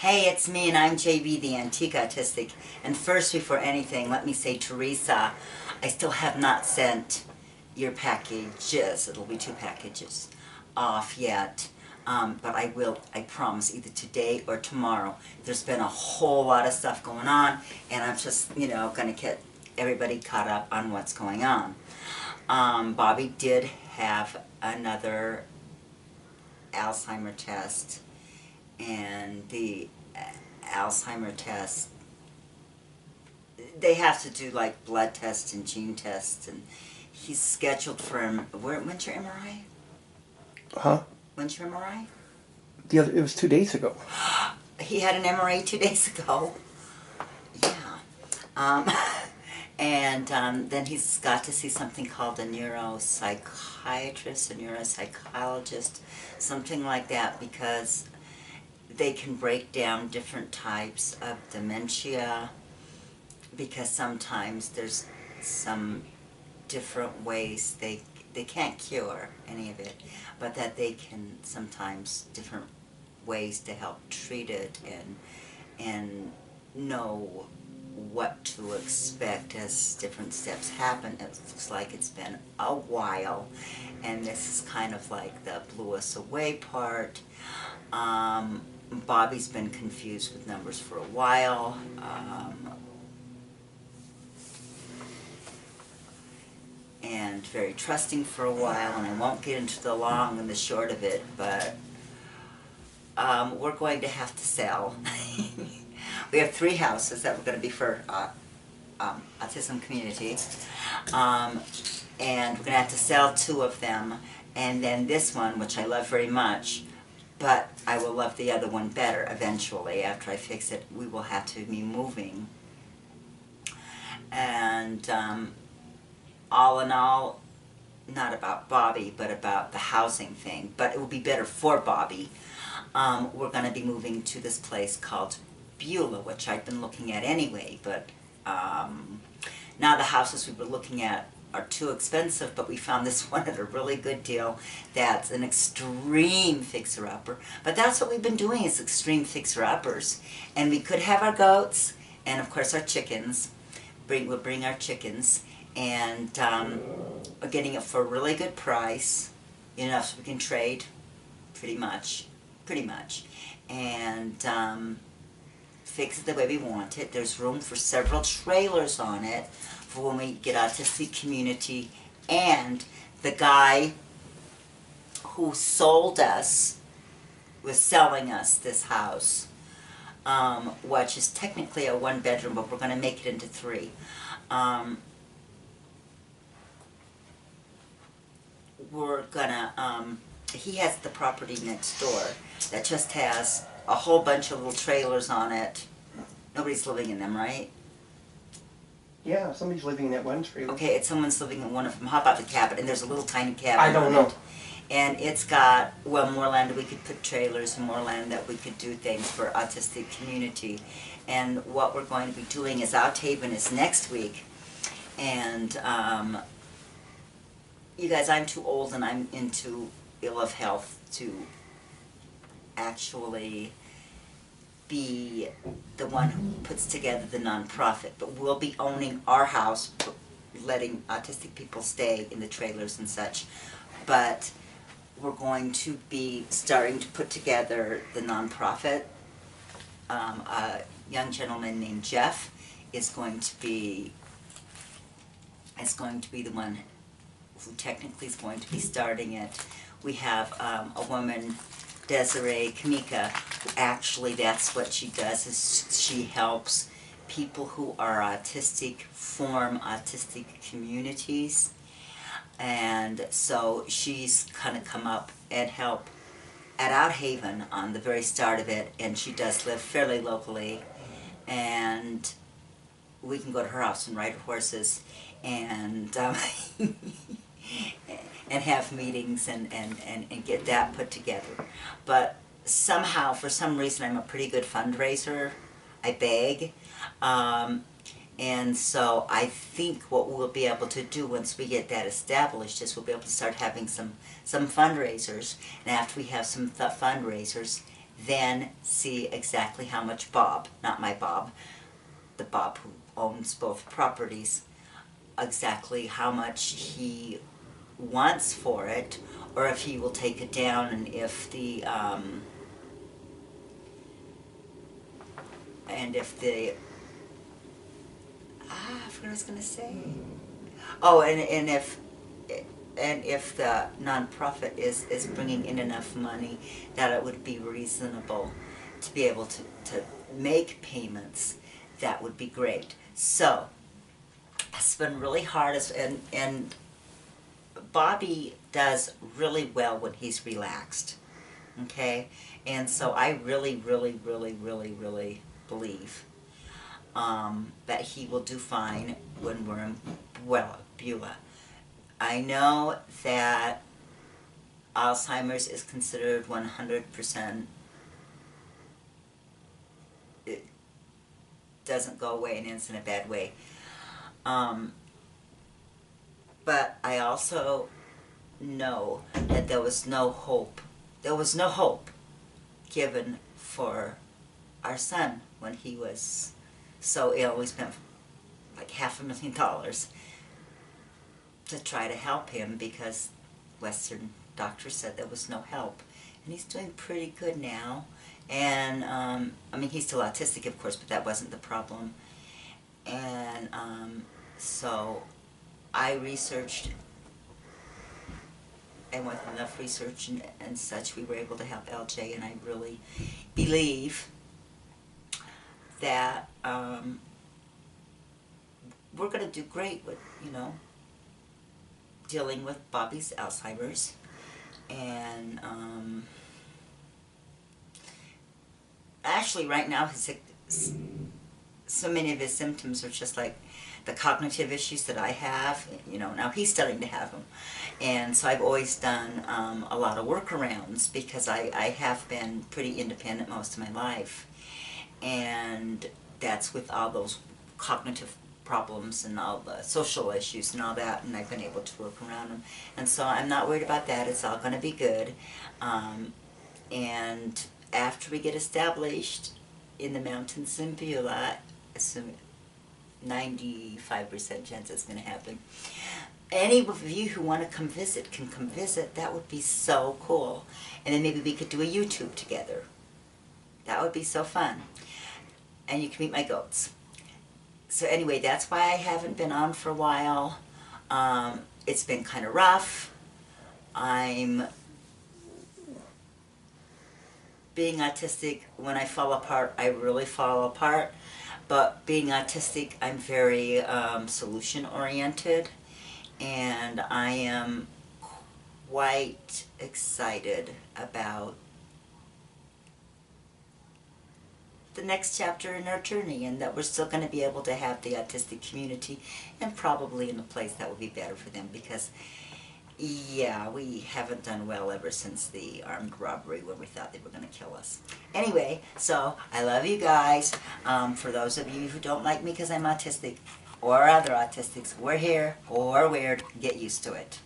Hey, it's me, and I'm JB, the Antique Autistic. And first, before anything, let me say, Teresa, I still have not sent your packages, it'll be 2 packages, off yet. But I will, I promise, either today or tomorrow. There's been a whole lot of stuff going on, and I'm just, going to get everybody caught up on what's going on. Bobby did have another Alzheimer test, and the Alzheimer test, they have to do like blood tests and gene tests, and he's scheduled for when's your MRI? Huh? When's your MRI? It was 2 days ago. He had an MRI 2 days ago. Yeah. And then he's got to see something called a neuropsychiatrist, a neuropsychologist, something like that, because they can break down different types of dementia, because sometimes there's some different ways they can't cure any of it, but that they can sometimes different ways to help treat it and know what to expect as different steps happen. It looks like it's been a while, and this is kind of like the blew us away part. Bobby's been confused with numbers for a while. And very trusting for a while, and I won't get into the long and the short of it, but we're going to have to sell. We have 3 houses that we're going to be for autism community, and we're going to have to sell 2 of them, and then this one, which I love very much, but I will love the other one better eventually. After I fix it, we will have to be moving. And all in all, not about Bobby, but about the housing thing, but it will be better for Bobby. We're going to be moving to this place called Beulah, which I've been looking at anyway, but now the houses we were looking at are too expensive, but we found this one at a really good deal that's an extreme fixer-upper. But that's what we've been doing, is extreme fixer-uppers. And we could have our goats, and of course our chickens. We'll bring our chickens, and we're getting it for a really good price, enough so we can trade, pretty much, and fix it the way we want it. There's room for several trailers on it for when we get Autistic community, and the guy who sold us was selling us this house, which is technically a 1-bedroom, but we're going to make it into 3. We're gonna, he has the property next door that just has a whole bunch of little trailers on it. Nobody's living in them, right? Yeah, somebody's living in that one trailer. Okay, someone's living in one of them. How about the cabin? And there's a little tiny cabin. I don't know. And it's got, well, more land that we could put trailers, and more land that we could do things for Autistic community. And what we're going to be doing is AutHaven is next week. And you guys, I'm too old and I'm into ill of health to actually be the one who puts together the nonprofit, but we'll be owning our house, letting autistic people stay in the trailers and such. But we're going to be starting to put together the nonprofit. A young gentleman named Jeff is going to be the one who technically is going to be starting it. We have a woman, Desiree Kamika, who actually, that's what she does, is she helps people who are autistic form autistic communities. And so she's kind of come up and help at AutHaven on the very start of it, and she does live fairly locally, and we can go to her house and ride horses and and have meetings and get that put together. But somehow, for some reason, I'm a pretty good fundraiser. I beg. And so I think what we'll be able to do once we get that established is we'll be able to start having some fundraisers. And after we have some fundraisers, then see exactly how much Bob, not my Bob, the Bob who owns both properties, exactly how much he wants for it, or if he will take it down, and if the I forgot what I was gonna say. Oh, and if the nonprofit is bringing in enough money that it would be reasonable to be able to make payments, that would be great. So it's been really hard, and Bobby does really well when he's relaxed. Okay, and so I really, really, really, really, really believe that he will do fine when we're in, well, Beulah. I know that Alzheimer's is considered 100%. It doesn't go away and ends in a bad way. But I also know that there was no hope. There was no hope given for our son when he was so ill. We spent like $500,000 to try to help him because Western doctors said there was no help. And he's doing pretty good now. And, I mean, he's still autistic, of course, but that wasn't the problem. And so I researched, and with enough research and such, we were able to help LJ, and I really believe that we're going to do great with, dealing with Bobby's Alzheimer's. And actually right now so many of his symptoms are just like the cognitive issues that I have. Now he's starting to have them. And so I've always done a lot of workarounds because I have been pretty independent most of my life. And that's with all those cognitive problems and all the social issues and all that, and I've been able to work around them. And so I'm not worried about that. It's all going to be good. And after we get established in the mountains in Beulah, assuming 95% chance it's going to happen, any of you who want to come visit can come visit. That would be so cool. And then maybe we could do a YouTube together. That would be so fun. And you can meet my goats. So anyway, that's why I haven't been on for a while. It's been kind of rough. I'm being autistic. When I fall apart, I really fall apart. But being autistic, I'm very solution oriented. And I am quite excited about the next chapter in our journey, and that we're still going to be able to have the autistic community, and probably in a place that will be better for them, because yeah, we haven't done well ever since the armed robbery when we thought they were going to kill us. Anyway, so I love you guys. For those of you who don't like me because I'm autistic, or other autistics, we're here, or weird, get used to it.